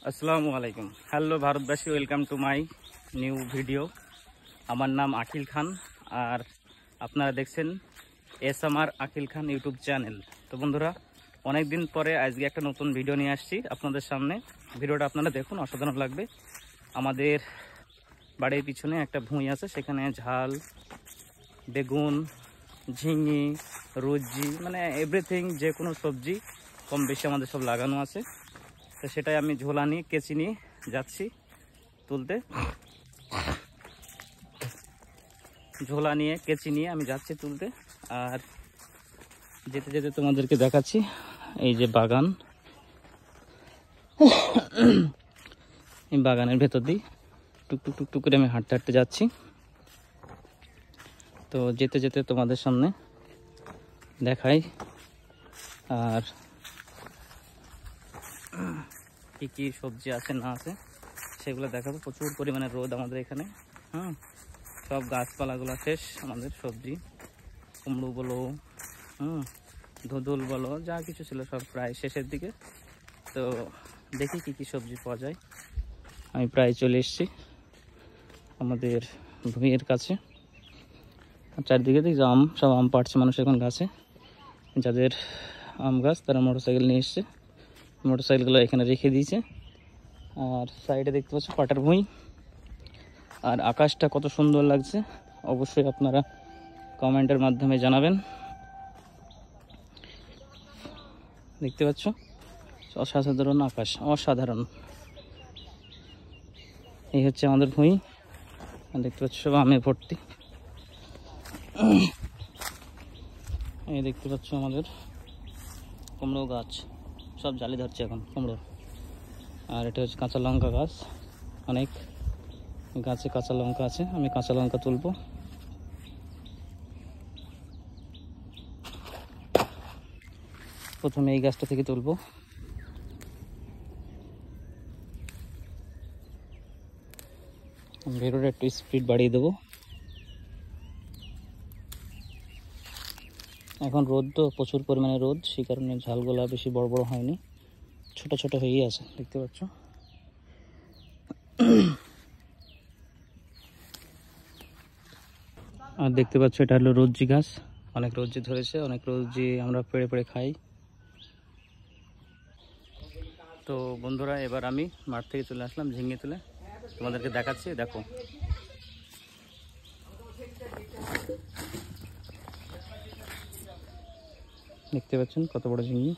আসসালামু আলাইকুম। হ্যালো ভারতবাসী, welcome to my new video. আমার নাম আকিল খান আর আপনারা দেখছেন এসএমআর আকিল খান ইউটিউব চ্যানেল। তো বন্ধুরা, অনেক দিন পরে আজকে একটা নতুন ভিডিও নিয়ে আসছি আপনাদের সামনে। ভিডিওটা আপনারা দেখুন, অসাধারণ লাগবে। আমাদের বাড়ির পিছনে একটা ভুঁই আছে, সেখানে ঝাল, বেগুন, ঝিঙে, রুজি, মানে এভরিথিং, যে কোনো সবজি কম বেশি আমাদের সব লাগানো আছে। তো সেটাই আমি ঝোলা নিয়ে কেচি নিয়ে যাচ্ছি তুলতে। ঝোলা নিয়ে কেচি নিয়ে আমি যাচ্ছি তুলতে। আর যেতে যেতে তোমাদেরকে দেখাচ্ছি এই যে বাগান, এই বাগানের ভেতর দিয়ে টুকটুক টুকটুক করে আমি হাঁটতে হাঁটতে যাচ্ছি। তো যেতে যেতে তোমাদের সামনে দেখাই আর কি কি সবজি আছে না আছে সেগুলো দেখাবো। প্রচুর পরিমাণে রোদ আমাদের এখানে। সব গাছপালাগুলো শেষ, আমাদের সবজি, কুমড়ো বলো, ধুদুল বলো, যা কিছু ছিল সব প্রায় শেষের দিকে। তো দেখি কি কি সবজি পাওয়া যায়। আমি প্রায় চলে এসেছি আমাদের ভূমির কাছে। চারদিকে দেখি আম, সব আম পাড়ছে মানুষ এখন গাছে। যাদের আম গাছ তারা মোটরসাইকেল নিয়ে এসছে, মোটরসাইকেলগুলো এখানে রেখে দিয়েছে। আর সাইডে দেখতে পাচ্ছ পাটার ভুঁই। আর আকাশটা কত সুন্দর লাগছে অবশ্যই আপনারা কমেন্টের মাধ্যমে জানাবেন। দেখতে পাচ্ছ অসাধারণ আকাশ, অসাধারণ। এই হচ্ছে আমাদের ভুঁই, দেখতে পাচ্ছ সব আমে ভর্তি। এই দেখতে পাচ্ছ আমাদের কুমড়ো গাছ, সব জালি ধরছে এখন কুমড়ো। আর এটা হচ্ছে কাঁচা লঙ্কা গাছ, অনেক গাছে কাঁচা লঙ্কা আছে। আমি কাঁচা লঙ্কা তুলবো। প্রথমে এই গাছটা থেকে তুলবো। ভিডিওটা একটু স্পিড বাড়িয়ে দেবো। এখন রোদ তো প্রচুর পরিমাণে রোদ, সেই কারণে ঝালগুলা বেশি বড় বড় হয়নি, ছোট ছোট হয়েই আছে, দেখতে পাচ্ছ। আর দেখতে পাচ্ছ এটা হলো রোজি গাছ, অনেক রোজি ধরেছে, অনেক রোজি আমরা পেড়ে পেড়ে খাই। তো বন্ধুরা, এবার আমি মাঠ থেকে চলে আসলাম ঝিঙে তুলে, তোমাদেরকে দেখাচ্ছি। দেখো দেখতে পাচ্ছেন কত বড় ঝিঙে।